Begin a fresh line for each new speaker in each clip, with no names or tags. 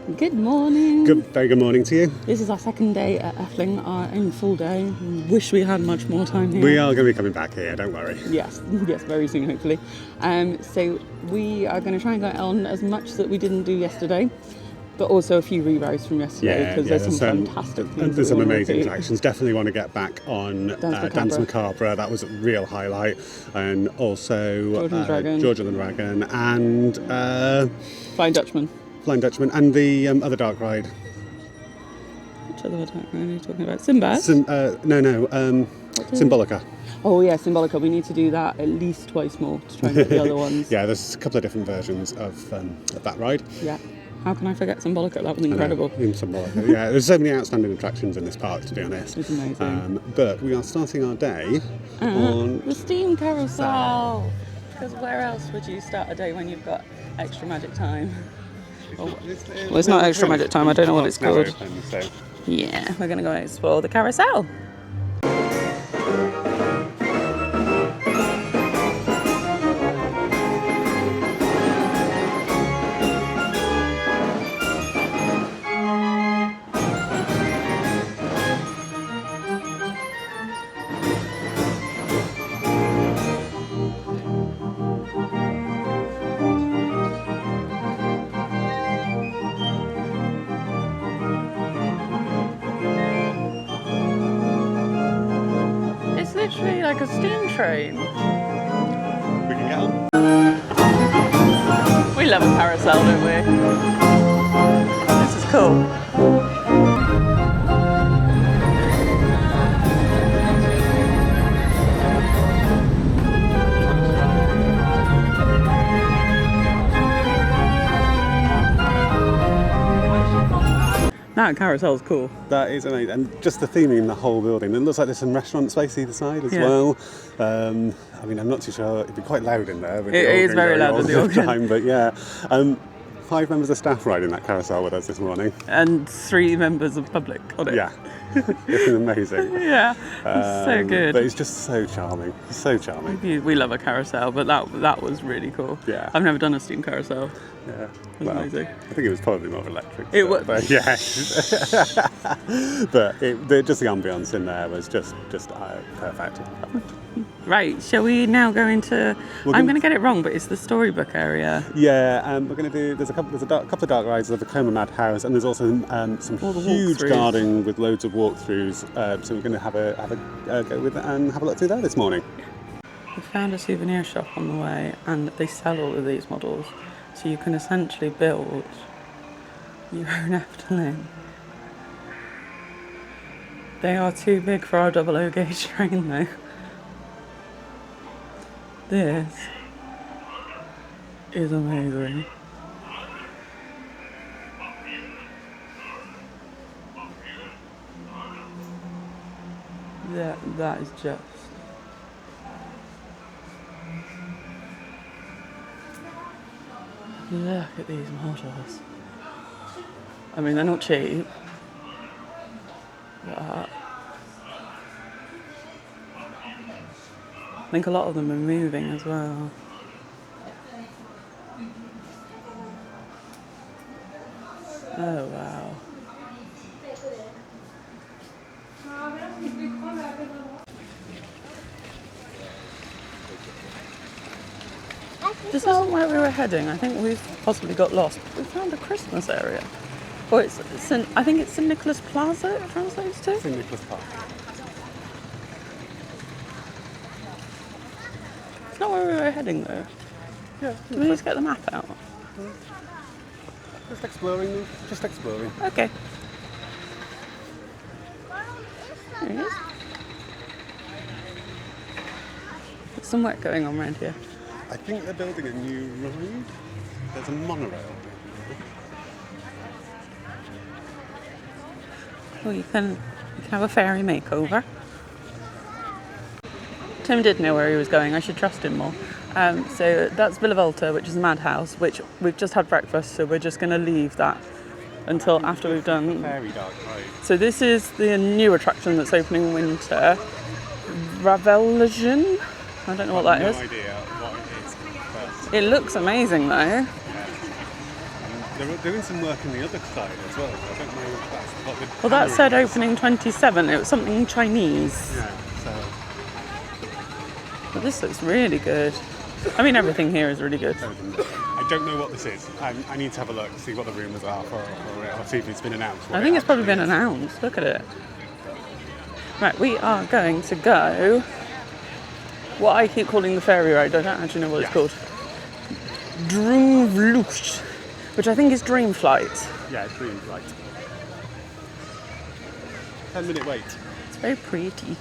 Good morning.
Very good morning to you.
This is our second day at Efteling, our own full day. Wish we had much more time here.
We are going to be coming back here, don't worry.
Yes, very soon, hopefully. So we are going to try and go on as much that we didn't do yesterday, but also a few re-rides from yesterday, because there's some fantastic things.
There's some amazing attractions. Definitely want to get back on Dance Macabre. That was a real highlight. And also George and the Dragon and
Flying Dutchman.
And the other dark ride.
Which other dark ride are you talking about? Sinbad?
Symbolica.
Oh yeah, Symbolica. We need to do that at least twice more to try and get the other ones.
Yeah, there's a couple of different versions of that ride.
Yeah. How can I forget Symbolica? That was incredible.
In Symbolica, yeah. There's so many outstanding attractions in this park, to be honest.
It's amazing.
But we are starting our day on
the steam carousel. Because where else would you start a day when you've got extra magic time? Well, it's not extra magic time. I don't know what it's called.
Open, so.
Yeah, we're going to go explore the carousel. Literally like a steam train.
We can get on.
We love a carousel, don't we? This is cool. That carousel's cool.
That is amazing, and just the theming in the whole building. It looks like there's some restaurant space either side as well. I mean, I'm not too sure. It'd be quite loud in there.
It is very loud with the organ.
Time, but yeah. 5 members of staff riding that carousel with us this morning.
And 3 members of public on it.
Yeah. It's amazing.
Yeah, it's so good.
But it's just so charming. So charming.
We love a carousel, but that was really cool.
Yeah.
I've never done a steam carousel.
Yeah.
It was amazing.
I think it was probably more electric.
It was.
But yeah. But just the ambience in there was just perfect.
Right, shall we now go into... I'm going to get it wrong, but it's the storybook area.
Yeah, we're going to do... There's a couple of dark rides. There's the Coma Madhouse, and there's also some huge garden with loads of walkthroughs. So we're going to have a go with it and have a look through there this morning.
We found a souvenir shop on the way, and they sell all of these models. So you can essentially build your own Efteling. They are too big for our 00 gauge train though. This is amazing. That is just... Look at these models. I mean, they're not cheap, but I think a lot of them are moving as well. Oh wow. This isn't where we were heading. I think we've possibly got lost. We found a Christmas area. Or I think it's St Nicholas Plaza it translates to.
St Nicholas Plaza.
It's not where we were heading though.
Yeah.
Can we just get the map out?
Just exploring.
Okay. There it is. There's some work going on around here.
I think they're building a new ride. There's a monorail.
Oh, you can have a fairy makeover. Tim did know where he was going. I should trust him more. So that's Villa Volta, which is a madhouse, which we've just had breakfast, so we're just going to leave that until after we've done...
Fairy dark ride.
So this is the new attraction that's opening in winter. Ravelation? I don't know what that is.
No idea what it is.
It looks amazing though.
They're doing some work on the other side as well. I don't know if that's what the
Well, that said opening 27. It was something Chinese.
Yeah, so...
But this looks really good. I mean, everything here is really good.
I don't know what this is. I need to have a look, see what the rumours are for it, or see if it's been announced.
I think it's probably been announced. Look at it. Right, we are going to go... what I keep calling the fairy ride. I don't actually know what it's called. Droomvlucht, which I think is Dream Flight.
Yeah, it's Dream Flight. 10-minute wait.
It's very pretty.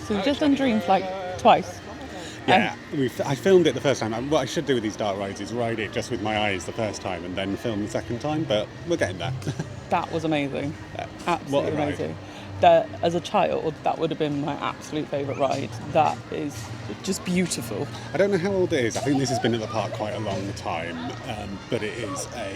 So we've just done Dream Flight twice.
Yeah, I filmed it the first time. What I should do with these dark rides is ride it just with my eyes the first time and then film the second time, but we're getting there.
That was amazing. Absolutely
What a ride.
amazing. That, as a child, that would have been my absolute favourite ride. That is just beautiful.
I don't know how old it is. I think this has been at the park quite a long time, but it is a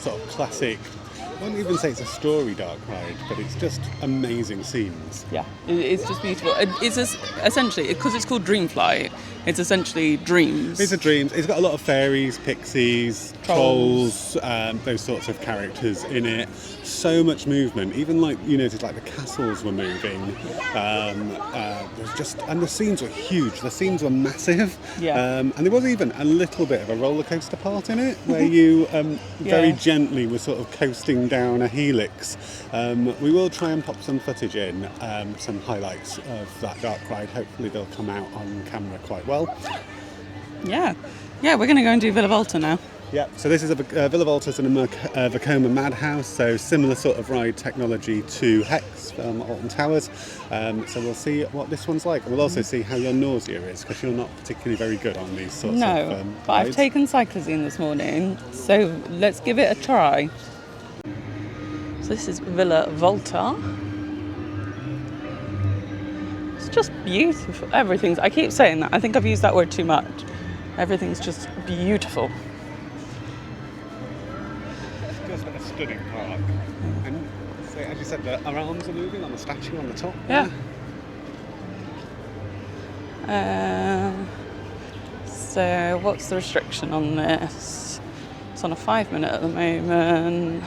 sort of classic. I wouldn't even say it's a story dark ride, but it's just amazing scenes.
Yeah, it's just beautiful. It's essentially, because it's called Dream Flight, it's essentially dreams.
It's a dreams. It's got a lot of fairies, pixies, trolls, those sorts of characters in it. So much movement. Even like you noticed, like the castles were moving. There's just, and the scenes were huge. The scenes were massive.
Yeah.
And there was even a little bit of a roller coaster part in it, where you very gently were sort of coasting down a helix. We will try and pop some footage in, some highlights of that dark ride. Hopefully they'll come out on camera quite well.
Yeah, we're going to go and do Villa Volta now.
Yeah, so this is a Villa Volta's and a Vekoma Madhouse, so similar sort of ride technology to Hex from Alton Towers. So we'll see what this one's like. And we'll also see how your nausea is, because you're not particularly very good on these sorts of
No, but
rides.
I've taken cyclazine this morning, so let's give it a try. So this is Villa Volta. It's just beautiful. Everything's, I keep saying that. I think I've used that word too much. Everything's just beautiful.
It's just a stunning park. And so, as you said, our arms are moving on the statue on the top.
Yeah. So what's the restriction on this? It's on a 5-minute at the moment.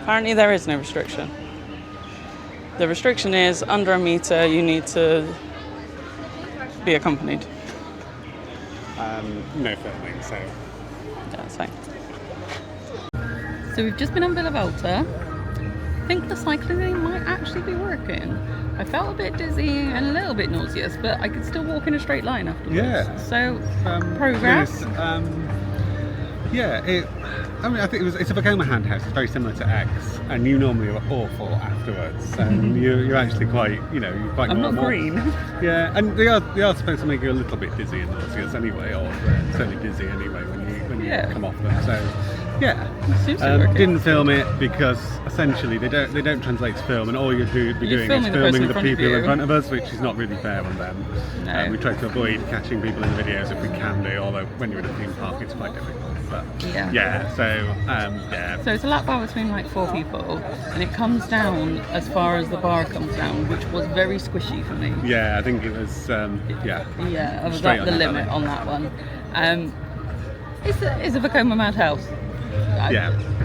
Apparently there is no restriction. The restriction is under a metre you need to be accompanied.
No filming, so...
Yeah, that's fine. So we've just been on Villa Volta. I think the cycling might actually be working. I felt a bit dizzy and a little bit nauseous, but I could still walk in a straight line afterwards.
Yeah.
So, progress.
Yes, I think it's a Vekoma handhouse. It's very similar to X, and you normally are awful afterwards. And you're actually quite, you're quite
I'm
normal.
not green.
Yeah, and they are supposed to make you a little bit dizzy and nauseous anyway, or certainly dizzy anyway when you come off them. So Yeah. Didn't film it because essentially they don't translate to film, and all you'd be doing is filming the people in front of us, which is not really fair on them.
No.
We try to avoid catching people in the videos if we can do, although when you're in a theme park it's quite difficult. But
so it's a lap bar between like 4 people, and it comes down as far as the bar comes down, which was very squishy for me.
Yeah, I think it was I
was at the limit on that one. It's a Vekoma madhouse.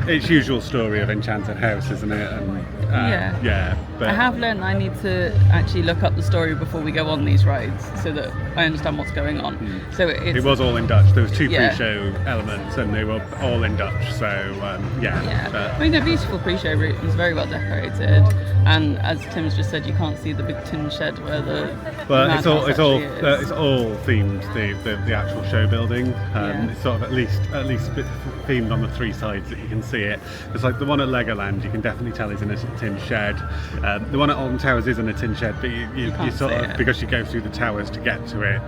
It's usual story of Enchanted House, isn't it? And, but
I have learned I need to actually look up the story before we go on these rides so that I understand what's going on. So
it was all in Dutch. There was 2 pre-show elements and they were all in Dutch. So
I mean, the beautiful pre-show route was very well decorated, and as Tim's just said, you can't see the big tin shed where the
it's all themed. The actual show building. It's sort of at least themed on the 3 sides that you can see it. It's like the one at Legoland, you can definitely tell is in a tin shed. The one at Alton Towers is in a tin shed, but you sort of, because you go through the towers to get to it,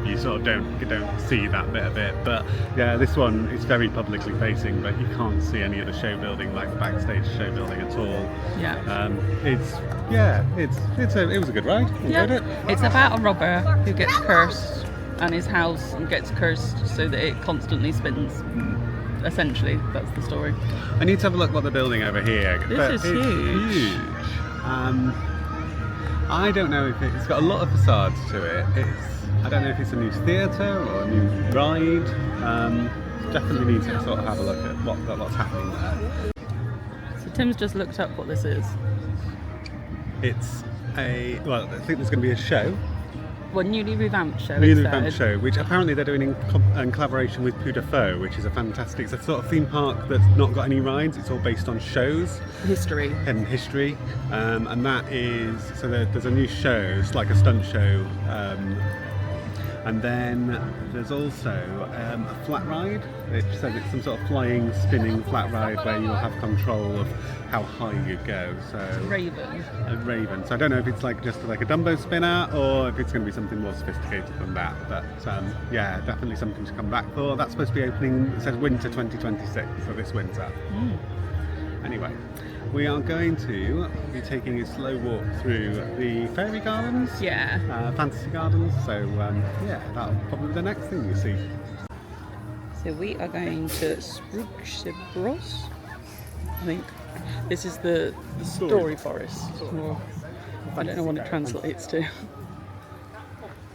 you sort of don't see that bit of it. But this one is very publicly facing, but you can't see any of the show building, like the backstage show building at all. It was a good ride. Enjoyed it.
It's about a robber who gets cursed, and his house gets cursed so that it constantly spins. Essentially, that's the story.
I need to have a look what they're building over here.
This is huge.
I don't know if it's got a lot of facades to it. I don't know if it's a new theatre or a new ride. Definitely need to sort of have a look at what's happening there.
So Tim's just looked up what this is.
It's I think there's going to be a show.
Well, newly revamped show.
Which apparently they're doing in collaboration with Puy de Faux, which is a fantastic. It's a sort of theme park that's not got any rides. It's all based on shows,
history,
and that is so. There's a new show. It's like a stunt show, and then there's also a flat ride. It says it's some sort of flying, spinning flat ride where you'll have control of how high you go. So
Raven.
A Raven. So I don't know if it's just like a Dumbo spinner or if it's going to be something more sophisticated than that. But definitely something to come back for. That's supposed to be opening. It says winter 2026, so this winter. Anyway, we are going to be taking a slow walk through the fairy gardens. Fantasy gardens. So that'll probably be the next thing you see.
So we are going to Symbolica. I think this is the story forest. I don't know what it translates to.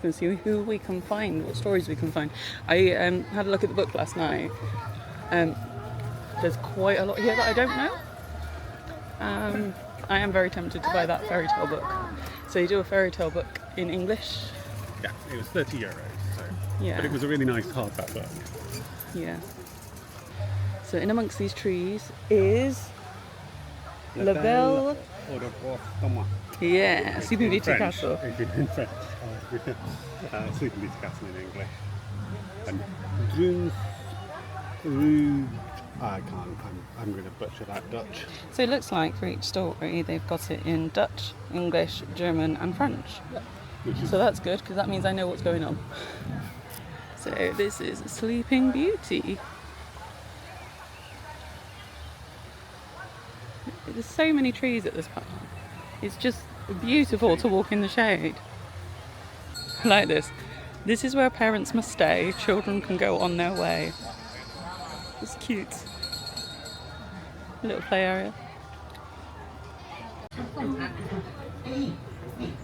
Let's see who we can find, what stories we can find. I had a look at the book last night. There's quite a lot here that I don't know. I am very tempted to buy that fairy tale book. So you do a fairy tale book in English?
Yeah, it was €30. So.
Yeah.
But it was a really nice hardback book.
Yeah. So in amongst these trees is La Belle. Yeah, Sleeping Beauty Castle.
In French. Sleeping Beauty Castle in English. And Dunes Rue. I'm going to butcher that Dutch.
So it looks like for each story they've got it in Dutch, English, German and French. So that's good because that means I know what's going on. So this is Sleeping Beauty. There's so many trees at this park. It's just beautiful to walk in the shade. I like this. This is where parents must stay. Children can go on their way. It's cute. A little play area.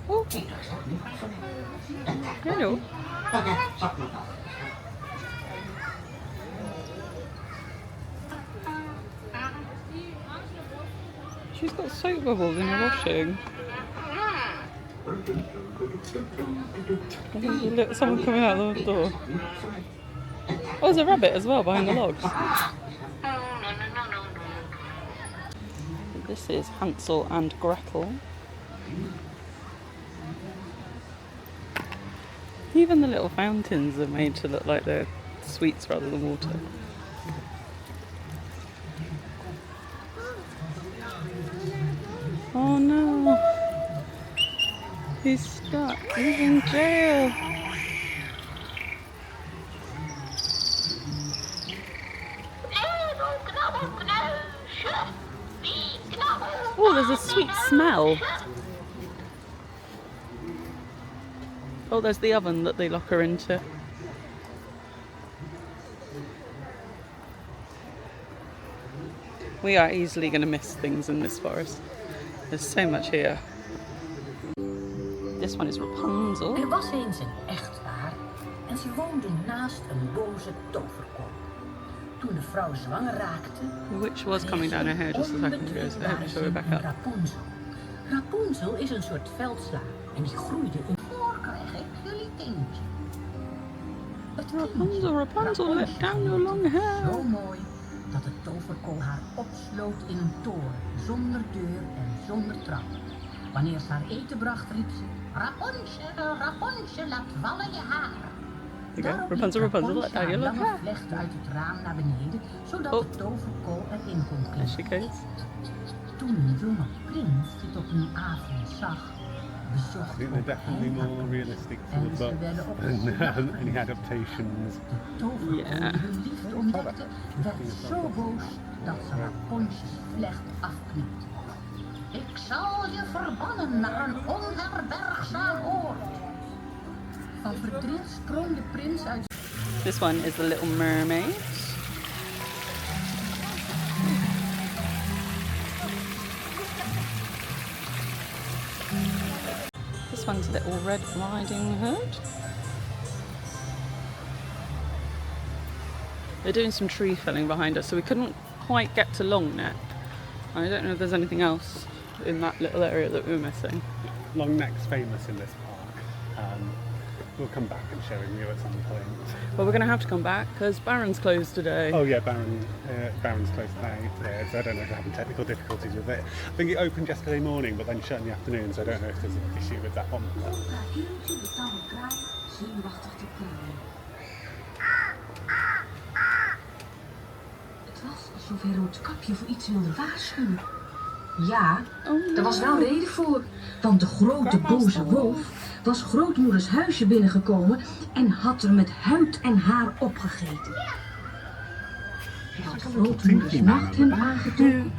Oh. Hello. She's got soap bubbles in her washing. Look, someone coming out the door. Oh, there's a rabbit as well behind the logs. This is Hansel and Gretel. Even the little fountains are made to look like they're sweets rather than water. Oh no! He's stuck. He's in jail. there's a sweet smell. Oh, there's the oven that they lock her into. We are easily going to miss things in this forest. There's so much here. This one is Rapunzel.
Er was eens een echtpaar en ze woonden naast een boze toverkol. Toen de vrouw zwanger raakte,
The witch was coming down her hair just a second ago, so I hope she'll be back up.
Rapunzel. Rapunzel is een soort veldsla en die groeide in. Voor krijg ik jullie kindje. Het kindje,
Rapunzel, let down your long hair.
zo mooi dat de toverkol haar opsloot in een toren, zonder deur en zonder trap. Wanneer ze haar eten bracht, riep ze: Rapunzel, Rapunzel, laat vallen je haar.
Okay,
Daarop
Rapunzel,
liet
Rapunzel, let down your long
lange
hair.
vlecht uit het raam naar beneden, zodat
Oh.
de toverkol erin kon
There she
klimmen.
goes.
Toen een jonge prins dit op een avond zag, bezocht
I think they're definitely more realistic to the book than any adaptations.
de toverkol die
Ja.
hun liefde ontdekte, werd zo boos dat ze Rapunzel's vlecht afknipte. Ik zal je verbannen naar een onherbergzaam oord. Van verdriet sprong de prins uit.
This one is the Little Mermaid. This one's Little Red Riding Hood. They're doing some tree felling behind us, so we couldn't quite get to Long Neck. I don't know if there's anything else in that little area that we were missing.
Long Neck's famous in this park. We'll come back and show you at some point.
Well, we're going to have to come back because Barron's closed today.
Oh yeah, Barron's closed today, so I don't know if they're having technical difficulties with it. I think it opened yesterday morning, but then shut in the afternoon, so I don't know if there's an issue with that one.
Volta hield de tamme kraai zenuwachtig te kraaien. Het was alsof hij Roodkapje voor iets wilde waarschuwen. Ja, er was wel reden voor, want de grote boze wolf was grootmoeders huisje binnengekomen en had er met huid en haar opgegeten. Hij had grootmoeders nacht hem aangetrokken,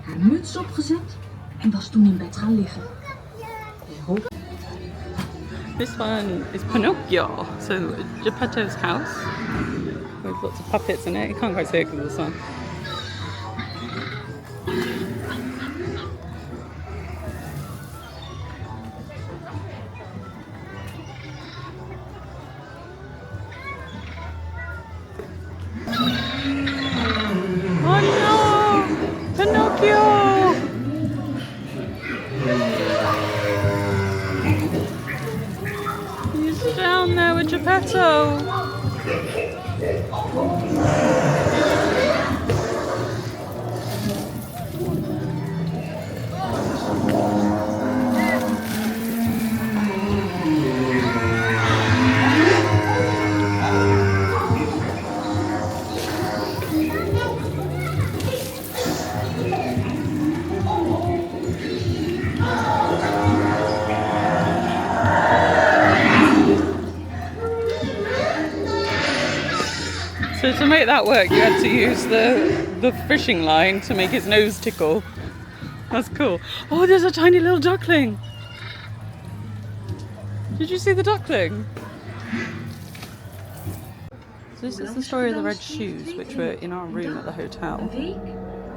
haar muts opgezet en was toen in bed gaan liggen. Hij hoopte.
This one is Pinocchio, so Geppetto's house with lots of puppets in it. You can't quite see it because of the sun. Oh no! Pinocchio! He's down there with Geppetto. So to make that work, you had to use the fishing line to make his nose tickle. That's cool. Oh, there's a tiny little duckling. Did you see the duckling? So this is the story of the red shoes, which were in our room at the hotel.
Week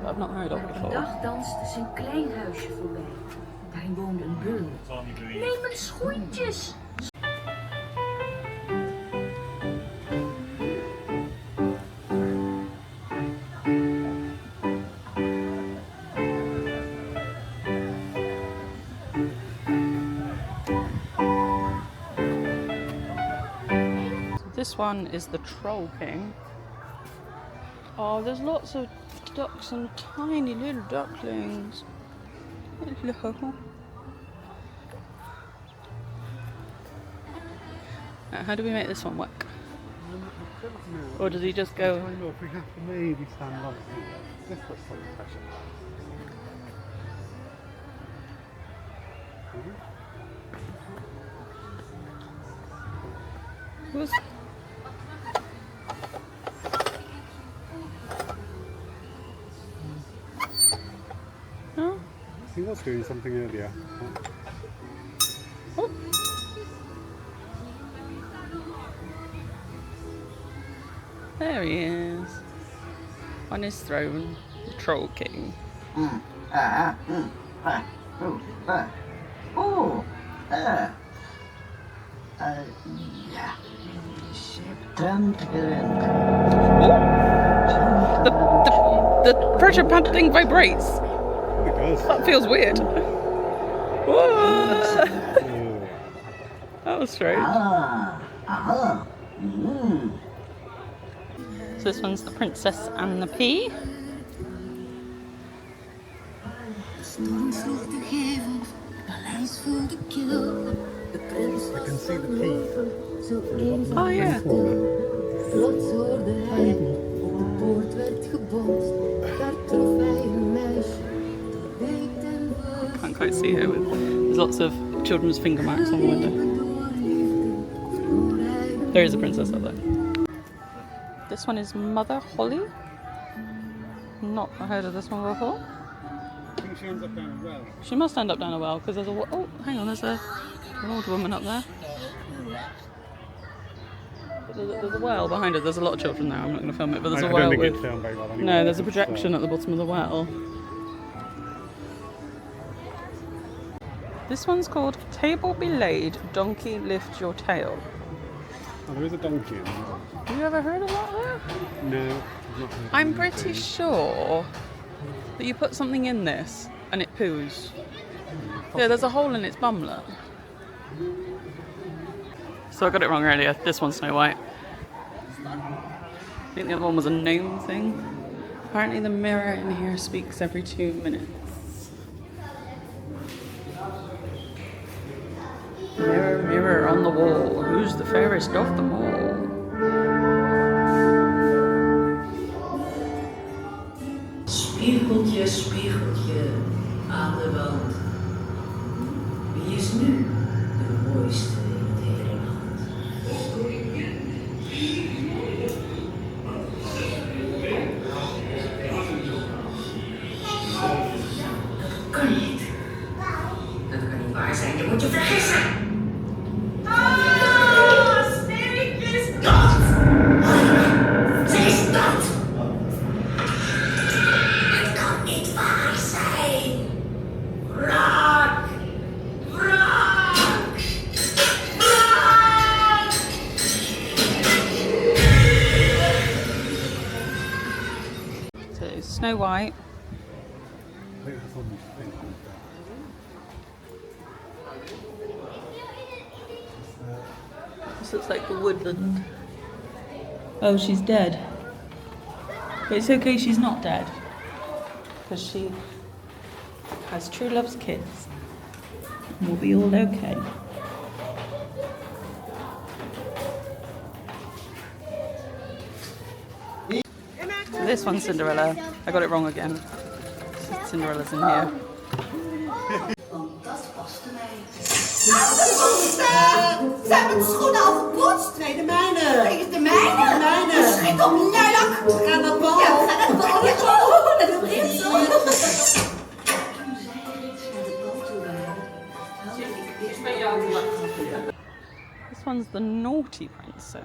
That I've not heard of
op een
before.
dag danste zijn klein huisje voorbij. Daarin woonde een beul. Neem mijn schoentjes!
This one is the Troll King. Oh, there's lots of ducks and tiny little ducklings. Hello. How do we make this one work? Or does he just go?
I know if we have to maybe stand on it. This looks like a special.
Who's... No?
See was doing something earlier.
Oh. There he is. On his throne, the Troll King. The pressure pump thing vibrates.
It does.
That feels weird. Whoa. That was strange. So this one's the Princess and the Pea.
I can see the pea.
Oh yeah.
Plots hoorde hij, op de poort werd gebonst. Daar trof hij een meisje, weet en was.
Can't quite see her. There's lots of children's finger marks on the window. There is a princess up there. This one is Mother Holly. Not heard of this one before.
I think she ends up down a well.
She must end up down a well because there's a. Oh, hang on, there's an old woman up there. There's a well behind her. There's a lot of children there. I'm not going to film it, but there's a well
I don't think
with.
it's filmed very well anyway.
No, there's a projection at the bottom of the well. This one's called Table Belayed, Donkey Lift Your Tail.
Oh, there is a donkey in there.
Have you ever heard of that there?
No, I've not heard of
I'm
anything.
pretty sure that you put something in this and it poos. Yeah, there's a hole in its bumlet. So I got it wrong earlier. This one's Snow White. I think the other one was a gnome thing. Apparently the mirror in here speaks every 2 minutes. Mirror, mirror on the wall, who's the fairest of them all?
Spiegeltje, spiegeltje aan de wand. Wie is nu de mooiste in het hele land? Dat kan niet. Dat kan niet waar zijn, je moet je vergissen. Sneeuwwitje is dood! Ze is dood! Het kan niet waar zijn! Wraak! Wraak! Wraak!
So Snow White.
I think that's on the thing.
This looks like the woodland. Oh, she's dead. But it's okay, she's not dead. Because she has true love's kids. And we'll be all okay. So this one's Cinderella. I got it wrong again. Cinderella's in here.
Want dat paste mij.
Ze hebben de schoenen al verpoetst. Nee, de mijne.
De mijne?
De mijne.
Schiet om, luilak!
We gaan naar bal.
Ja, we gaan naar de bal. Ja, oh, dat is echt zo. Toen zij reeds naar de bal toe waren, had ik weer bij jou gemaakt.
This one's the naughty princess.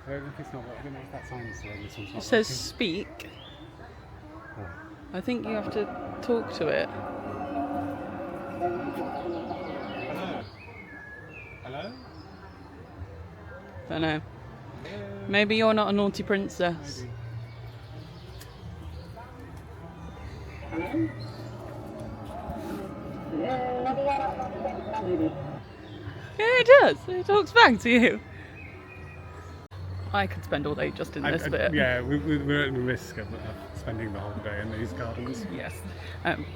I don't know if it's not what I don't know if that sign saying this one's not
It says
working.
speak.
Oh.
I think you have to talk to it.
Hello? Hello?
Don't know. Maybe you're not a naughty princess.
Hello?
Yeah, it does. It talks back to you. I could spend all day just in this bit.
Yeah, we're at the risk of spending the whole day in these gardens.
Yes.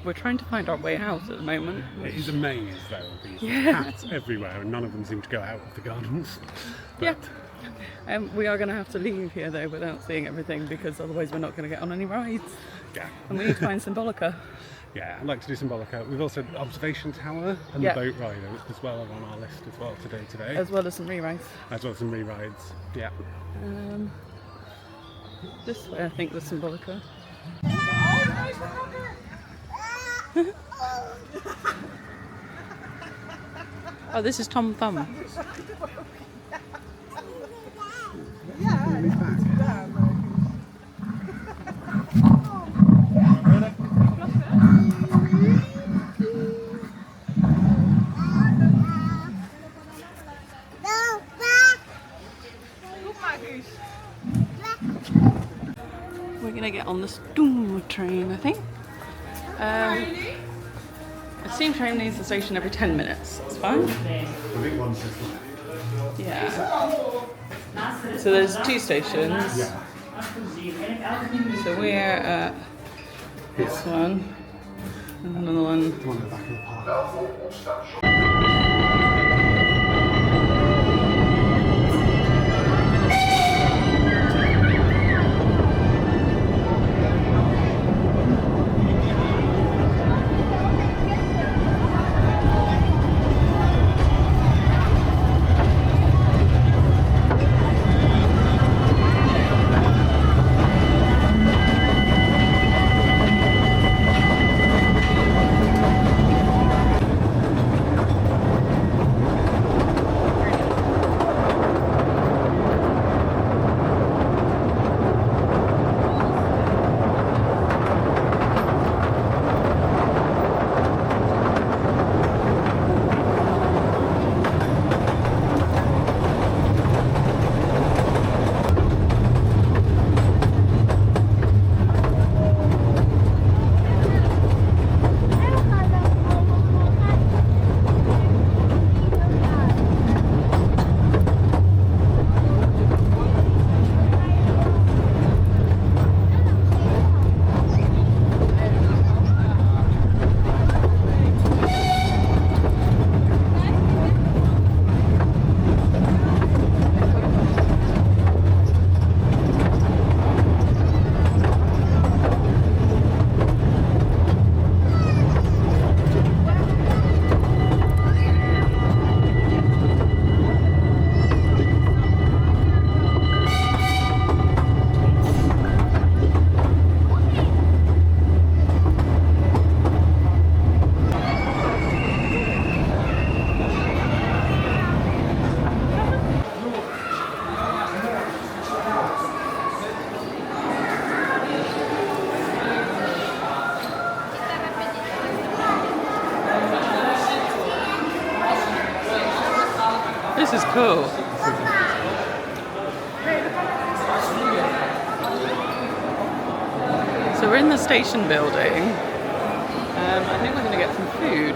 We're trying to find our way out at the moment.
It is a maze though, these
Yeah.
cats everywhere and none of them seem to go out of the gardens.
Yeah. We are going to have to leave here though without seeing everything because otherwise we're not going to get on any rides.
Yeah.
And we need to find Symbolica.
Yeah, I'd like to do Symbolica. We've also observation tower and
Yeah.
the boat ride as well are on our list as well to do today.
As well as some rerides.
As well as some re-rides. Yeah.
This way I think was Symbolica. Oh, this is Tom Thumb. We're gonna get on the steam train, I think. A steam train leaves the station every 10 minutes. It's fine. Yeah. So there's 2 stations.
Yeah.
So we're at this one and another one.
The one at the back of the park.
This is cool. So we're in the station building. I think we're going to get some food.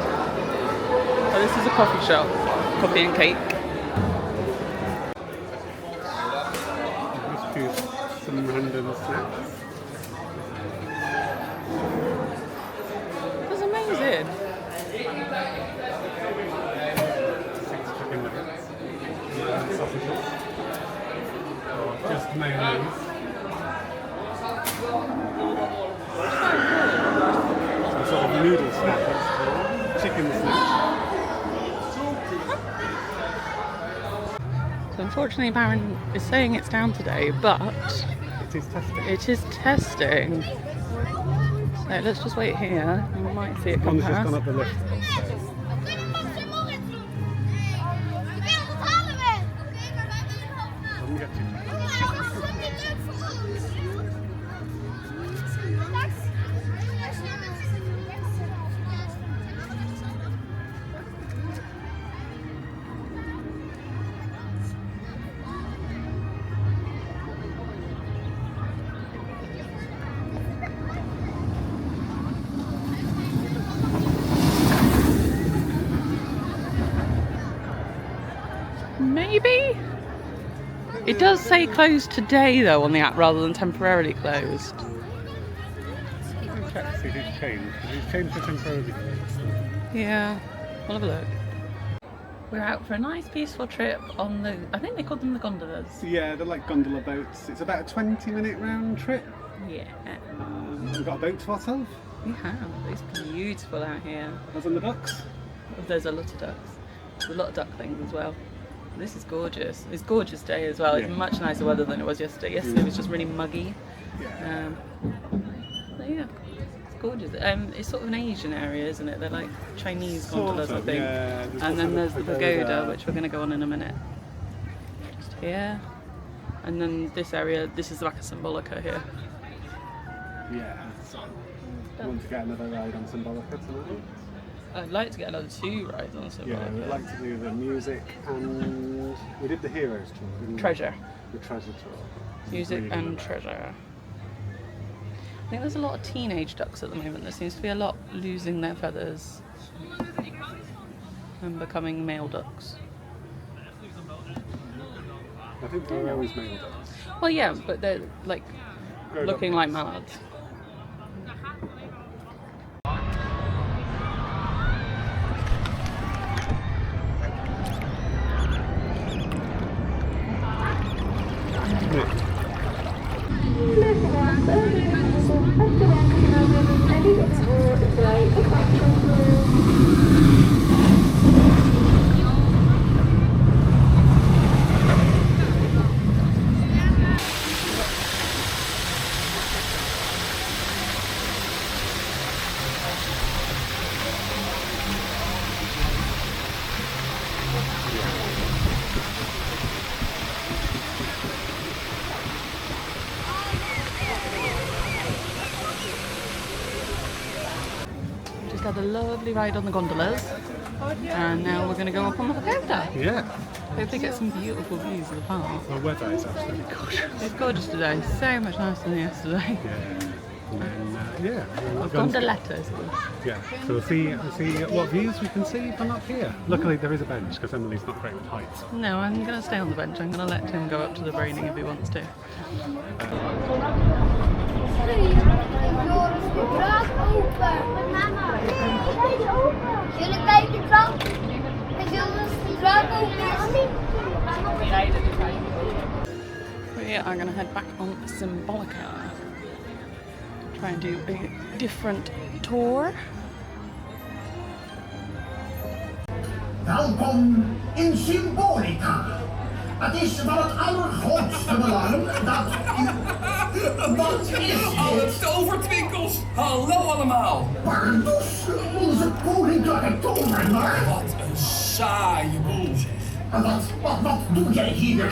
Oh, this is a coffee shop. Coffee and cake.
Let's choose some random snacks.
That's amazing.
6 chicken nuggets. Sausages. Or just mayonnaise. Some sort of noodle snack. Chicken snack.
So unfortunately Baron is saying it's down today, but
It is testing.
it is testing. So let's just wait here and we might see it come
One's just gone
past.
up the lift. Doesn't get too
Maybe? It does say closed today though on the app rather than temporarily closed.
check to see who's changed. Because he's changed to temporarily closed.
Yeah, we'll have a look. We're out for a nice peaceful trip on the, I think they called them the gondolas.
Yeah, they're like gondola boats. It's about a 20-minute round trip.
Yeah.
We've got a boat to ourselves.
We have. It's beautiful out here.
As in the ducks.
There's a lot of ducks. There's a lot of ducklings as well. This is gorgeous. It's a gorgeous day as well. It's
Yeah.
much nicer weather than it was yesterday. Yesterday was just really muggy.
Yeah.
So yeah, it's gorgeous. It's sort of an Asian area, isn't it? They're like Chinese gondolas, I think.
Yeah,
And then there's the pagoda, which we're going to go on in a minute. Just here. And then this area, this is like a Symbolica here.
Yeah. So, I want to get another ride on Symbolica tonight.
I'd like to get another 2 rides on Symbolica.
Yeah, we'd like to do the music and we did the Heroes tour, didn't we?
Treasure.
The Treasure tour.
Music
Really
and
lovely.
treasure. I think there's a lot of teenage ducks at the moment. There seems to be a lot losing their feathers and becoming male ducks.
I think they're always male ducks.
Well, yeah, but they're like
Grown
looking
up
like
ducks.
mallards. Just had a lovely ride on the gondolas, and now we're going to go up on the pagoda.
Yeah.
Hopefully get some beautiful views of the park.
The weather is absolutely gorgeous.
It's gorgeous today, so much nicer than yesterday.
Yeah. And then, we're going to-
Gondolettas.
Yeah, so we'll see what views we can see from up here. Luckily there is a bench because Emily's not great with heights.
No, I'm going to stay on the bench. I'm going to let him go up to the railing if he wants to.
Joris, de kraan open. Mama, deze open. Jullie kijken de kraan. En Joris, de kraan open.
We are going to head back on Symbolica. Try and do a different tour.
Welkom in Symbolica. Het is van het allergrootste belang dat u... Wat is
Alle
dit?
tovertwinkels! Hallo allemaal!
Pardoes, onze koninklijke tovenaar.
Wat een saaie boel zeg.
Wat doe jij hier?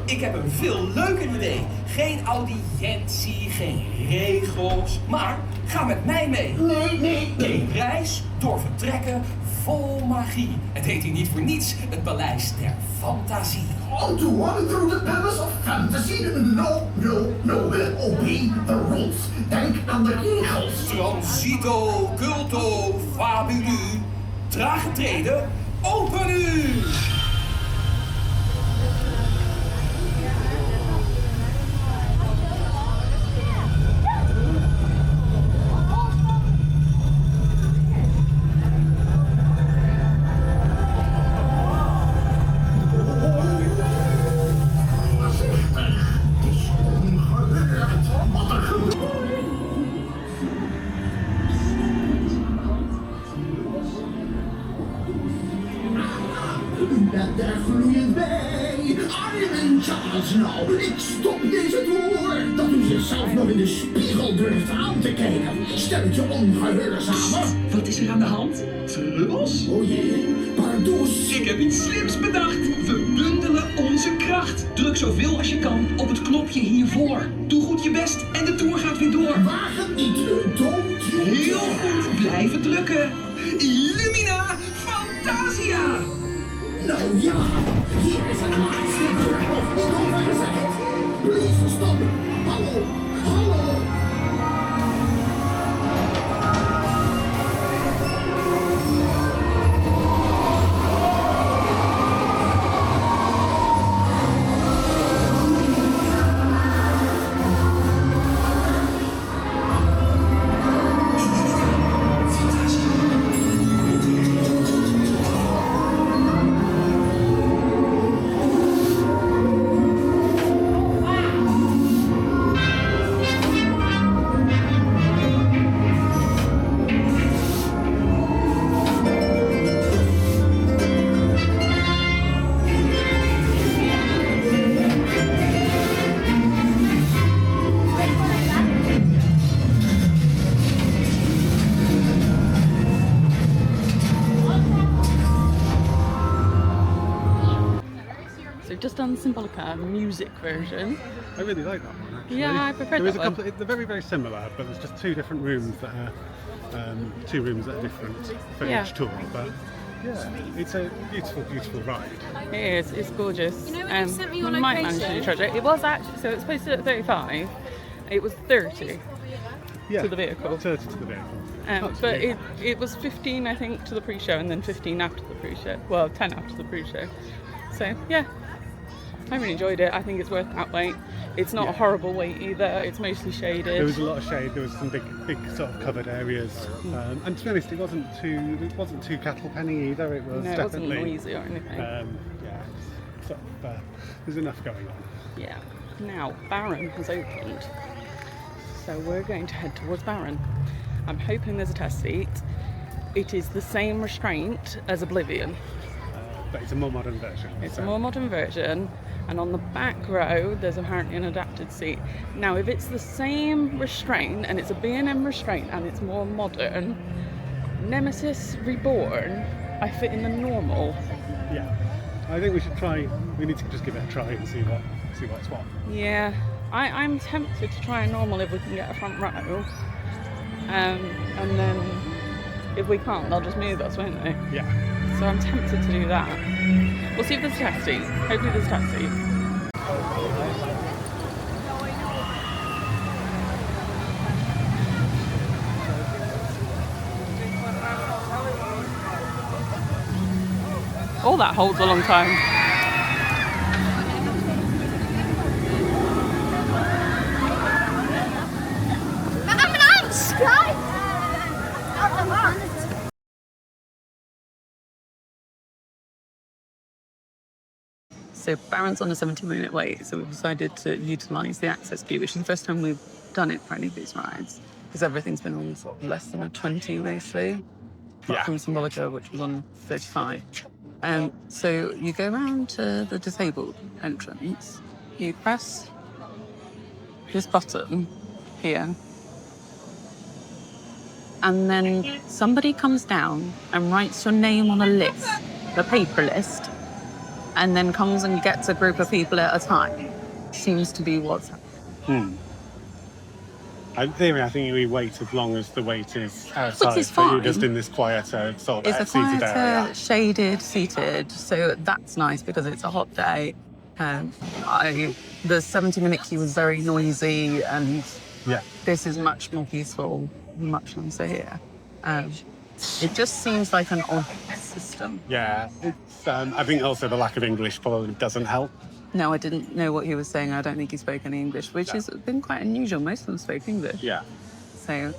Ik heb een veel leuker idee. Geen audiëntie, geen regels. Maar ga met mij mee.
Nee.
Een reis door vertrekken vol magie. Het heet hier niet voor niets het Paleis der Fantasie.
On to one through the palace of fantasy. No. Obey the rules. Denk aan de regels.
Transito, culto, fabulu. Trage treden, open u!
U bent er vloeiend bij. I'm in charge nou. Ik stop deze toer. Dat u zichzelf nog in de spiegel durft aan te kijken. Stemt je ongehoorzamer.
Wat is er aan de hand? Trubbels?
O jee, pardoes.
Ik heb iets slims bedacht. We bundelen onze kracht. Druk zoveel als je kan op het knopje hiervoor. Doe goed je best en de tour gaat weer door.
Waag het niet, don't you
Heel
dare.
goed, blijven drukken. Illumina Fantasia!
Nou ja, hier is het laatste woord nog niet over gezegd. Please stop. Hallo.
They've just done Symbolica music version.
I really like that one, actually.
Yeah, I prefer
There is
that
a couple.
one.
They're very, very similar, but there's just two different rooms that are two rooms that are different for
Yeah.
each tour. But yeah, it's a beautiful, beautiful ride.
It is, it's gorgeous.
You know when you sent me your
we might manage to
location?
do treasure. It was actually, so it's posted at 35. It was 30
Yeah,
to the vehicle.
30 to the vehicle.
But it was 15, I think, to the pre-show, and then 15 after the pre-show. Well, 10 after the pre-show. So, yeah. I really enjoyed it. I think it's worth that wait. It's not a horrible wait either. It's mostly shaded.
There was a lot of shade. There was some big sort of covered areas, and to be honest, it wasn't too cattle penny either. It was
No, it wasn't
definitely
noisy or anything.
yeah, sort of, there's enough going on.
Yeah. Now, Baron has opened. So we're going to head towards Baron. I'm hoping there's a test seat. It is the same restraint as Oblivion.
But it's a more modern version.
It's a more modern version, and on the back row there's apparently an adapted seat. Now if it's the same restraint and it's a B&M restraint and it's more modern, Nemesis Reborn, I fit in the normal.
Yeah, I think we should try. We need to just give it a try and see what's what.
Yeah, I'm tempted to try a normal if we can get a front row, and then if we can't, they'll just move us, won't they?
Yeah.
So I'm tempted to do that. We'll see if there's a taxi. Hopefully there's a taxi. Oh, that holds a long time. So Baron's on a 70-minute wait, so we've decided to utilise the access queue, which is the first time we've done it for any of these rides, because everything's been on sort of less than a 20 mostly, apart from Symbolica, which was on 35. So you go around to the disabled entrance, you press this button here, and then somebody comes down and writes your name on a list, a paper list, and then comes and gets a group of people at a time. Seems to be what's happening.
In theory, I think we wait as long as the wait is outside.
Which is
So you're
fine.
just in this quieter, sort of
It's a
seated
quieter,
area.
shaded, seated, so that's nice because it's a hot day. The 70-minute queue was very noisy, and
Yeah.
this is much more peaceful, much nicer here. It just seems like an odd system.
Yeah. It's, I think also the lack of English probably doesn't help.
No, I didn't know what he was saying. I don't think he spoke any English, which has been quite unusual. Most of them spoke English.
Yeah.
So,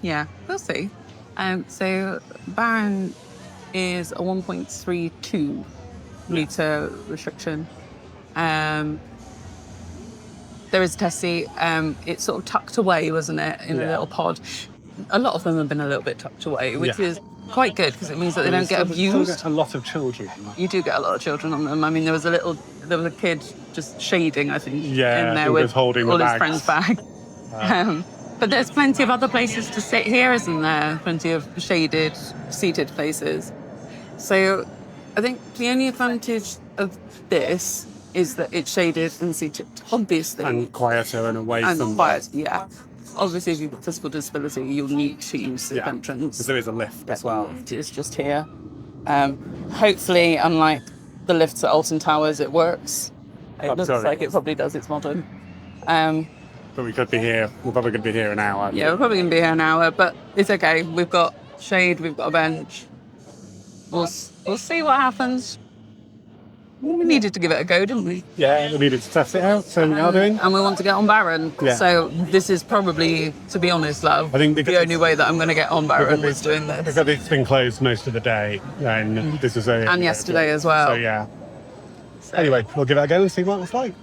yeah, we'll see. So Baron is a 1.32 litre restriction. There is a test seat. It's sort of tucked away, wasn't it, in a little pod. A lot of them have been a little bit tucked away, which is quite good because it means that they don't get abused.
Still get a lot of children.
You do get a lot of children on them. I mean, there was a kid just shading, I think,
Yeah,
in there
he
with
was holding
all
the
his friends' bag. But there's plenty of other places to sit here, isn't there? Plenty of shaded, seated places. So I think the only advantage of this is that it's shaded and seated, obviously.
And quieter and away
And
from...
quiet, yeah. Obviously, if you've got physical disability, you'll need to use the entrance.
Because there is a lift as well.
It's just here. Hopefully, unlike the lifts at Alton Towers, it works. It looks like it probably does. It's modern.
But we could be here. We're probably going to be here an hour.
Yeah, we're probably going to be here an hour, but it's okay. We've got shade. We've got a bench. We'll see what happens. We needed to give it a go, didn't we?
Yeah, we needed to test it out, so we are doing.
And we want to get on Baron.
Yeah.
So this is probably, to be honest, love,
I think
the only way that I'm going to get on Baron is doing this.
Because it's been closed most of the day, and this is a...
And yesterday as well.
So, yeah. Anyway, we'll give it a go and see what it's like.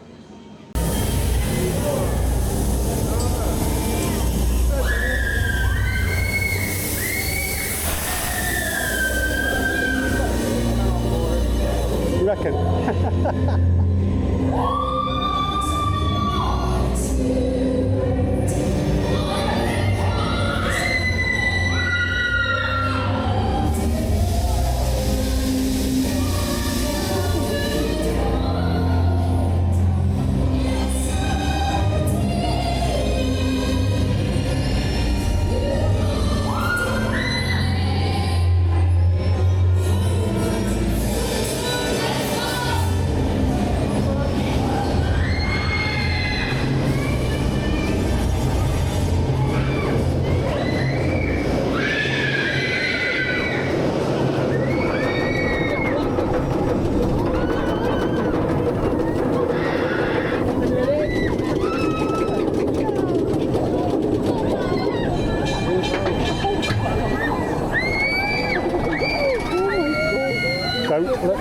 You reckon?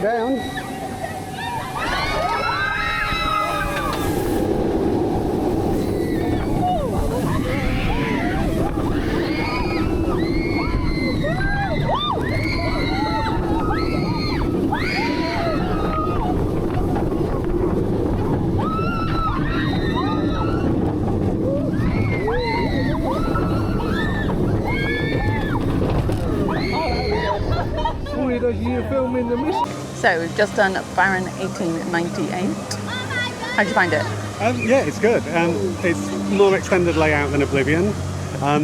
down.
So we've just done Baron 1898. How'd you find it?
Yeah, it's good. It's more extended layout than Oblivion.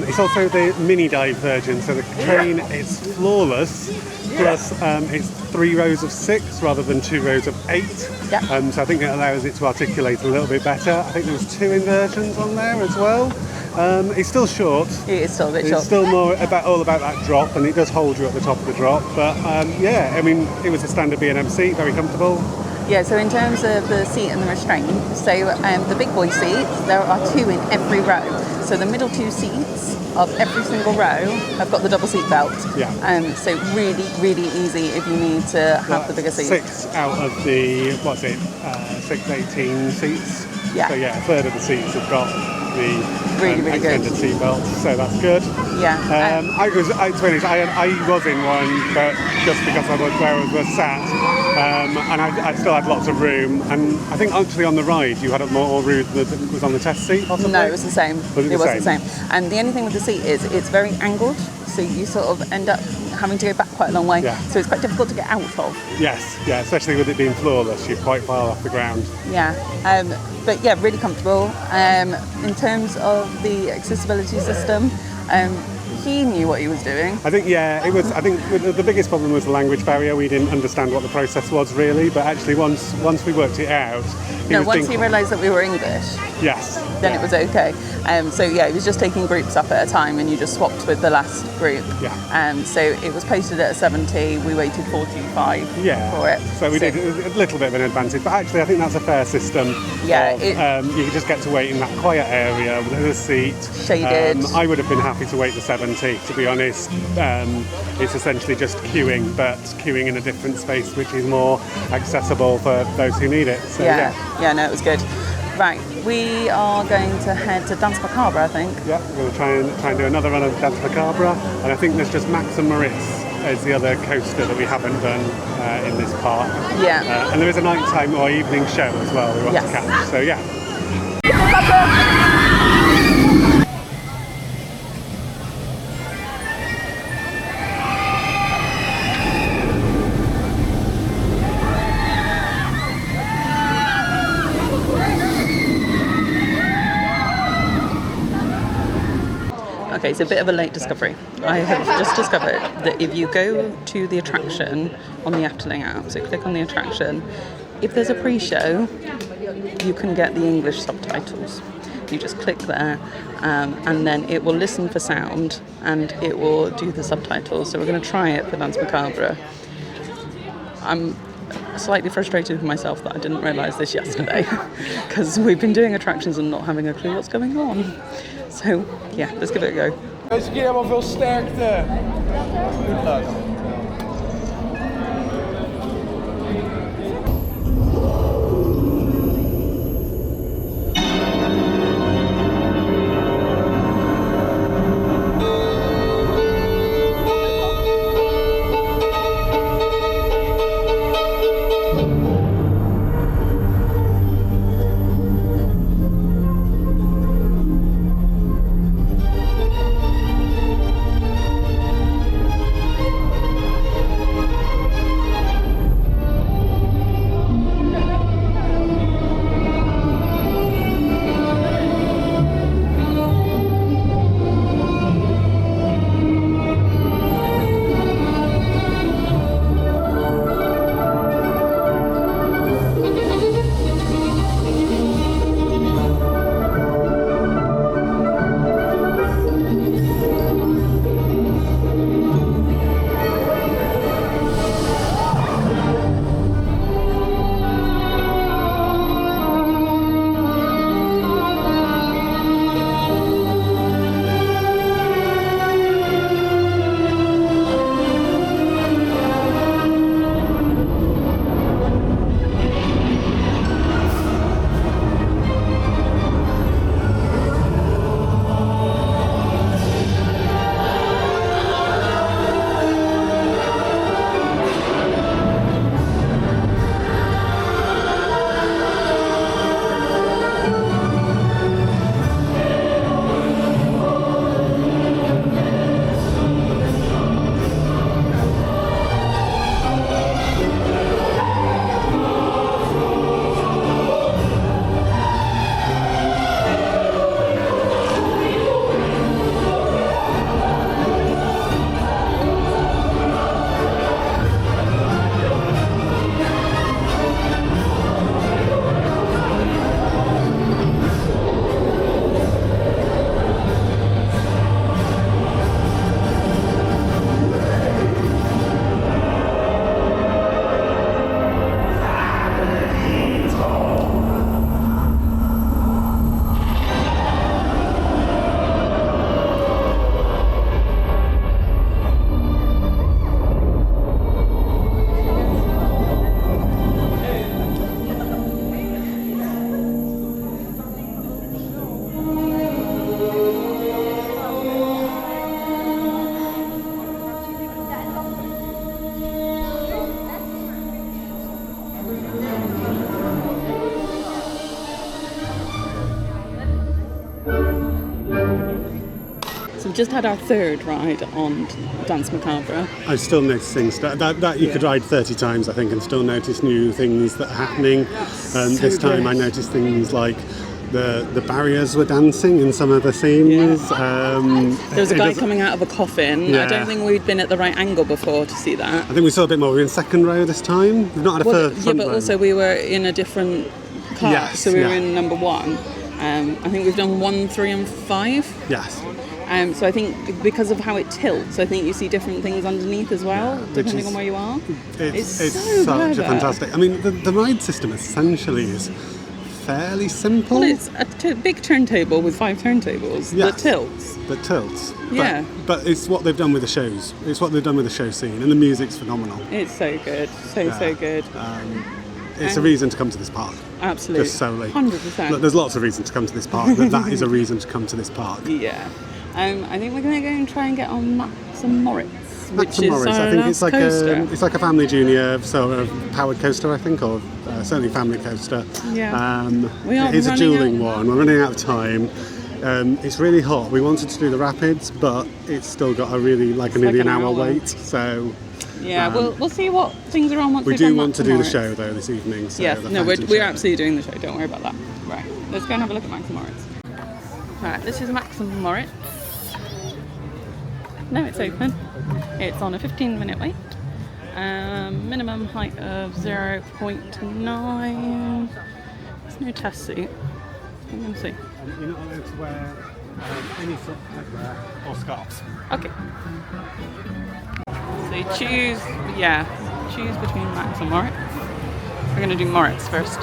It's also the mini dive version, so the train is flawless. Plus, it's 3 rows of 6 rather than 2 rows of 8.
Yeah.
So I think it allows it to articulate a little bit better. I think there was 2 inversions on there as well. It's still short.
It is still a bit short.
It's still more all about that drop, and it does hold you at the top of the drop. But yeah, I mean, it was a standard B&M seat, very comfortable.
Yeah, so in terms of the seat and the restraint, so the big boy seats, there are 2 in every row. So the middle 2 seats of every single row have got the double seat belt.
Yeah.
So really, really easy if you need to have the bigger seat.
6 out of the, 18 seats.
Yeah.
So yeah, a third of the seats have got the
really
extended
good
seat belts, so that's good.
Yeah.
I was in one, but just because I was where I was sat, and I still had lots of room. And I think actually on the ride you had more room than was on the test seat. Possibly?
No, it was the same.
Was it
was the same. And the only thing with the seat is it's very angled, so you sort of end up having to go back quite a long way.
Yeah.
So it's quite difficult to get out of.
Yes, yeah, especially with it being floorless, you're quite far off the ground.
Yeah, but yeah, really comfortable. In terms of the accessibility system, he knew what he was doing.
I think, yeah, it was. I think the biggest problem was the language barrier. We didn't understand what the process was really, but actually once we worked it out,
once he realised that we were English,
yes,
then it was okay. So yeah, he was just taking groups up at a time, and you just swapped with the last group.
Yeah.
So it was posted at 70. We waited 45 for it.
So we did a little bit of an advantage, but actually I think that's a fair system.
Yeah.
You just get to wait in that quiet area with a seat.
Shaded.
I would have been happy to wait the 70, to be honest. It's essentially just queuing, but queuing in a different space, which is more accessible for those who need it. So, yeah,
no, it was good. Right, we are going to head to Danse Macabre, I think.
Yeah, we're going to try and do another run of Danse Macabre, and I think there's just Max and Moritz as the other coaster that we haven't done in this park.
Yeah.
And there is a nighttime or evening show as well we want to catch. So yeah.
Okay, it's a bit of a late discovery. I have just discovered that if you go to the attraction on the Efteling app, so click on the attraction, if there's a pre-show, you can get the English subtitles. You just click there, and then it will listen for sound, and it will do the subtitles. So we're going to try it for Danse Macabre. I'm slightly frustrated with myself that I didn't realise this yesterday, because we've been doing attractions and not having a clue what's going on. So yeah, let's give it a go.
Deze keer helemaal veel sterkte. Goed luck.
just had our third ride on Dance Macabre.
I'm still noticing stuff that you could ride 30 times, I think, and still notice new things that are happening. This time I noticed things like the barriers were dancing in some of the scenes.
There was a guy coming out of a coffin.
Yeah.
I don't think we'd been at the right angle before to see that.
I think we saw a bit more. We were in second row this time. We've not had a front
but
row.
also we were in a different car,
Yes,
so we were
yeah.
in number 1. I think we've done 1, 3 and 5.
Yes.
So I think because of how it tilts, I think you see different things underneath as well, depending on where you are.
It's
so
such
clever.
a fantastic. I mean, the ride system essentially is fairly simple.
Well, it's a big turntable with 5 turntables that tilts.
That tilts.
Yeah.
But it's what they've done with the shows. It's what they've done with the show scene, and the music's phenomenal.
It's so good, so good.
It's a reason to come to this park.
Absolutely.
Just solely.
100%.
Look, there's lots of reasons to come to this park, but that is a reason to come to this park.
Yeah. I think we're going to go and try and get on Max and Moritz,
Max
which
and
is
Moritz,
our
I think
last
it's like
coaster.
it's like a family junior sort of powered coaster, I think, or certainly family coaster.
Yeah.
We are it's a dueling one. We're running out of time. It's really hot. We wanted to do the rapids, but it's still got a really nearly an hour wait. So
yeah, we'll see what things are on once
we
we've
do
done
want
Max
to
and
do the
Moritz.
show though this evening. So
Yes,
the
no,
fountain
we're
show.
absolutely doing the show. Don't worry about that. Right, let's go and have a look at Max and Moritz. Right, this is Max and Moritz. No, it's open. It's on a 15-minute wait. Minimum height of 0.9. There's no test seat. I'm going to see.
You're not allowed to wear any sort of headwear or scarves.
Okay. So choose between Max and Moritz. We're going to do Moritz first.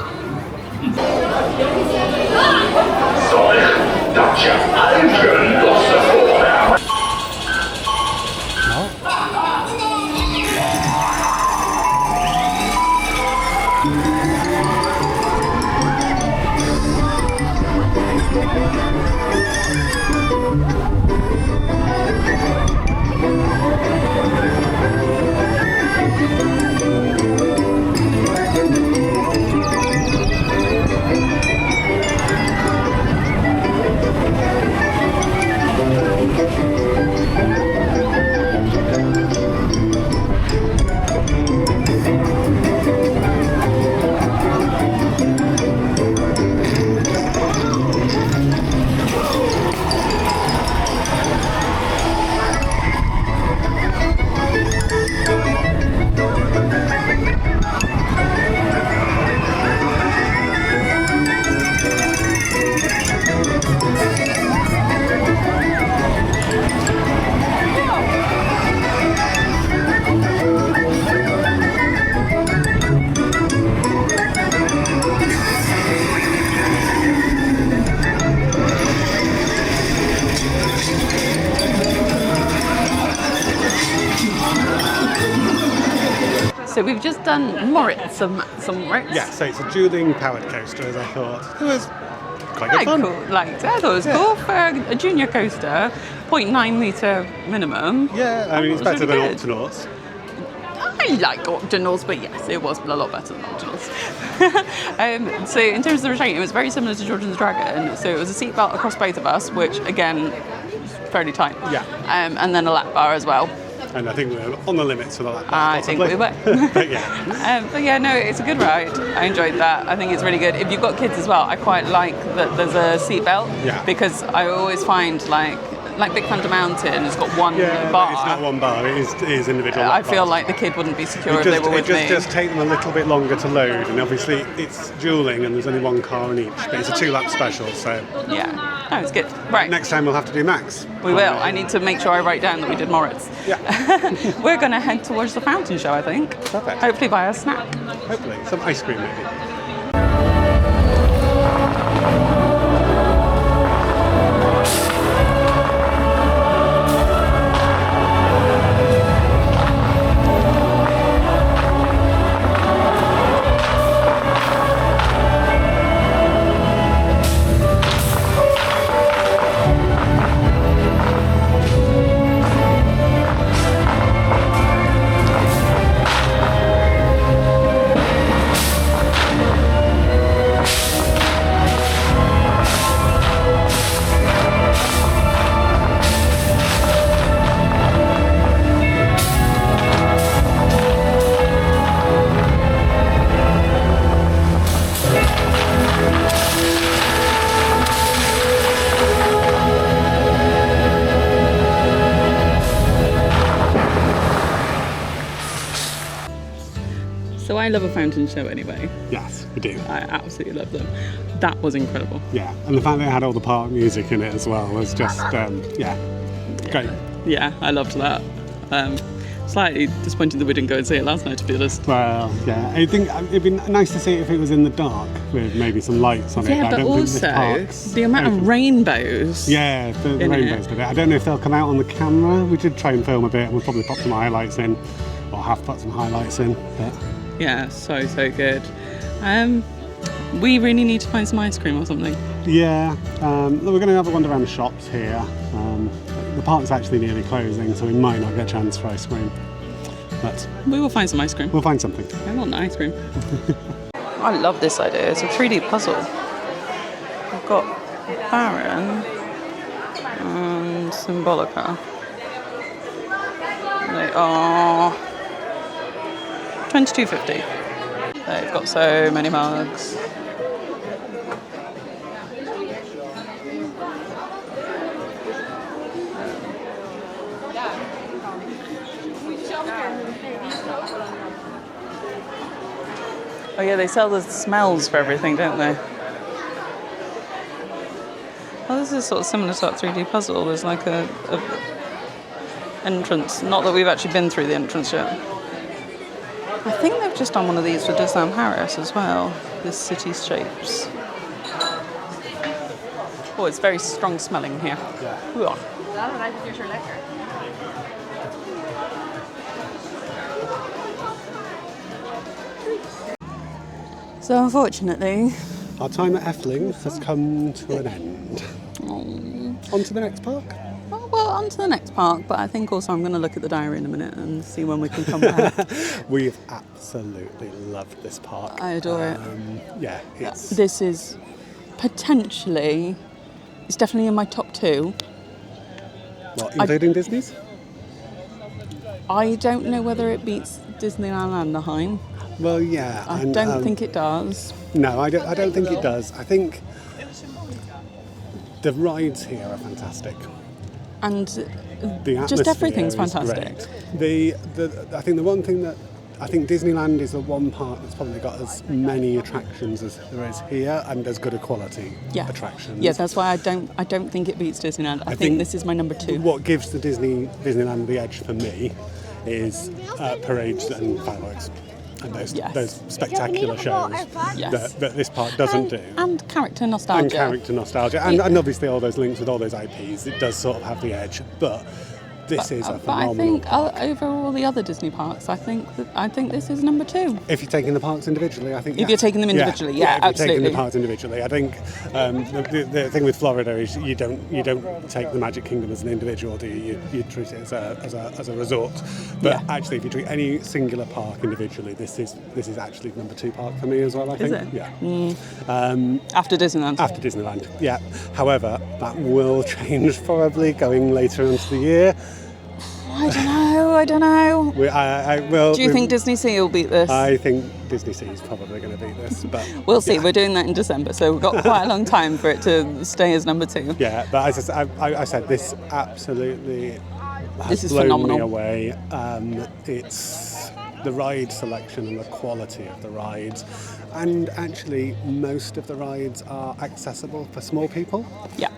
Dat je eigen losse voorraad.
So we've just done Moritz and Max and Moritz.
Yeah, so it's a dueling powered coaster, as I thought. It was quite good fun.
Cool. I thought it was cool for a junior coaster, 0.9 metre minimum.
Yeah, I mean, it's better than
really good.
Octonauts.
I like Octonauts, but yes, it was a lot better than Octonauts. So in terms of the restraint, it was very similar to George and the Dragon. So it was a seatbelt across both of us, which again, was fairly tight.
Yeah.
And then a lap bar as well.
And I think we were on the limits for the lap bar.
I think we were.
But yeah.
But yeah, no, it's a good ride. I enjoyed that. I think it's really good. If you've got kids as well, I quite like that there's a seatbelt.
Yeah.
Because I always find like Big Thunder Mountain has got one
Yeah,
bar.
it's not one bar, it is individual lap
I feel
bars.
like the kid wouldn't be secure if they were with me.
Just take them a little bit longer to load, and obviously it's dueling and there's only one car in each, but it's a 2-lap special, so...
Yeah, no, it's good. Right.
Next time we'll have to do Max.
We will. I need to make sure I write down that we did Moritz.
Yeah.
We're going to head towards the fountain show, I think.
Perfect.
Hopefully buy a snack.
Hopefully. Some ice cream, maybe.
love a fountain show anyway.
Yes, we do.
I absolutely love them. That was incredible.
Yeah, and the fact that it had all the park music in it as well was just, great.
Yeah, I loved that. Slightly disappointed that we didn't go and see it last night, to be honest.
Well, yeah, I think it'd be nice to see it if it was in the dark with maybe some lights on it.
Yeah, but also the amount of rainbows.
Yeah, the rainbows with it. I don't know if they'll come out on the camera. We did try and film a bit, and we'll probably pop some highlights in, or have put some highlights in. But
yeah, so good. We really need to find some ice cream or something.
Yeah, we're going to have a wander around the shops here. The park's actually nearly closing, so we might not get a chance for ice cream. But
we will find some ice cream.
We'll find something.
I want the ice cream. I love this idea. It's a 3D puzzle. We've got Baron and Symbolica. They are $22.50. They've got so many mugs. Oh yeah, they sell the smells for everything, don't they? Well, this is sort of similar to that 3D puzzle. There's like a entrance. Not that we've actually been through the entrance yet. I think they've just done one of these for Disneyland Paris as well. This city shapes. Oh, it's very strong smelling here. Yeah. So unfortunately,
our time at Efteling has come to an end. On to the next park?
Well, on to the next park, but I think also I'm going to look at the diary in a minute and see when we can come back.
We've absolutely loved this park.
I adore it.
Yeah,
This is potentially, it's definitely in my top 2.
What, including Disney's?
I don't know whether it beats Disneyland Anaheim.
Well, yeah.
I don't think it does.
No, I don't think it does. I think the rides here are fantastic.
And
the
just everything's
is
fantastic.
Great. I think the one thing that I think Disneyland is the one park that's probably got as many attractions as there is here, and as good a quality attractions.
Yeah, that's why I don't think it beats Disneyland. I think this is my number 2.
What gives the Disneyland the edge for me is parades and fireworks. And those spectacular shows that this park doesn't do.
And character nostalgia.
And obviously all those links with all those IPs, it does sort of have the edge. But this is a phenomenal park.
I think over all the other Disney parks, I think this is number 2.
If you're taking the parks individually, I think.
If you're taking them individually,
if
absolutely.
If you're taking the parks individually, I think the thing with Florida is you don't take the Magic Kingdom as an individual, do you? You treat it as a resort. But actually, if you treat any singular park individually, this is actually number 2 park for me as well. I think.
Is it?
Yeah.
After Disneyland.
After Disneyland, yeah. However, that will change probably going later into the year.
I don't know.
Do
you think Disney Sea will beat this?
I think Disney Sea is probably going to beat this, but
we'll see. We're doing that in December, so we've got quite a long time for it to stay as number 2.
Yeah, but as I said, this absolutely has
is
blown
phenomenal.
me away. It's the ride selection and the quality of the rides. And actually, most of the rides are accessible for small people.
Yeah.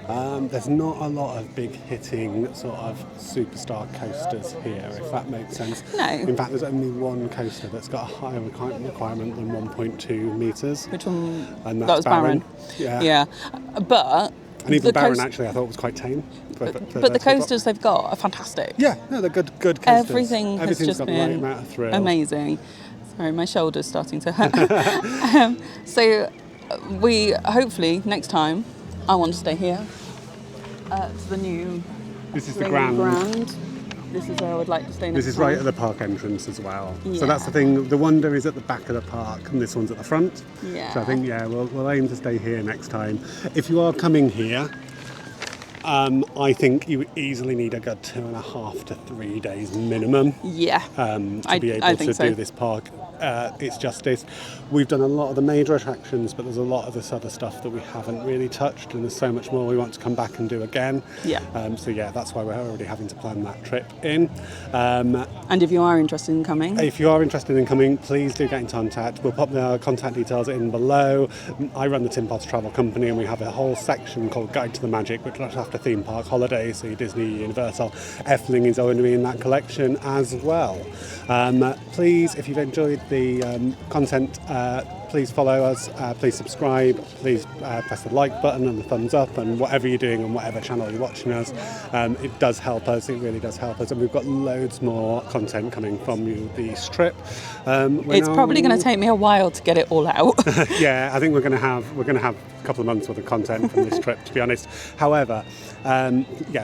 There's not a lot of big hitting sort of superstar coasters here, if that makes sense.
No.
In fact, there's only one coaster that's got a higher requirement than 1.2 metres.
Which one?
And
that was Baron.
Yeah.
But...
And even Baron, actually, I thought was quite tame.
But the coasters they've got are fantastic.
Yeah, no, they're good coasters.
Everything has just
got
been
the right amount of thrill.
Amazing. Sorry, my shoulder's starting to hurt. So we, hopefully, next time, I want to stay here. To the new...
This is the Grand.
This is where I would like to stay next time.
This is right at the park entrance as well.
Yeah.
So that's the thing, the Wonder is at the back of the park and this one's at the front.
Yeah.
So I think, we'll aim to stay here next time. If you are coming here, I think you easily need a good 2.5 to 3 days minimum.
Yeah.
To be able to do this park its justice. We've done a lot of the major attractions, but there's a lot of this other stuff that we haven't really touched, and there's so much more we want to come back and do again.
Yeah.
So yeah, that's why we're already having to plan that trip in.
And if you are interested in coming,
please do get in contact. We'll pop the contact details in below. I run the Tim Potts Travel Company, and we have a whole section called Guide to the Magic, which looks after theme park holidays, so your Disney, Universal. Efteling is going to be in that collection as well. Please, if you've enjoyed the content, please follow us, please subscribe, please press the like button and the thumbs up, and whatever you're doing on whatever channel you're watching us, it does help us, it really does help us, and we've got loads more content coming from you this trip.
It's probably going to take me a while to get it all out.
Yeah, I think we're going to have a couple of months worth of content from this trip, to be honest. However,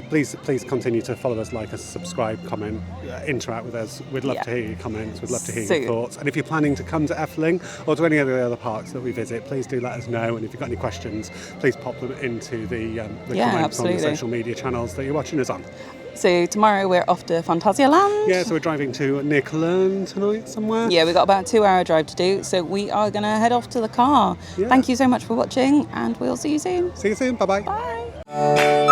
please continue to follow us, like us, subscribe, comment, interact with us. We'd love to hear your comments, we'd love to hear your thoughts, and if you're planning to come to Efteling or to any of the other parks that we visit, please do let us know, and if you've got any questions, please pop them into the comments on the social media channels that you're watching us on.
So tomorrow we're off to Phantasialand.
Yeah, so we're driving to near Cologne tonight somewhere.
Yeah, we've got about a 2-hour drive to do, so we are going to head off to the car. Yeah. Thank you so much for watching, and we'll see you soon.
See you soon, bye-bye.
Bye.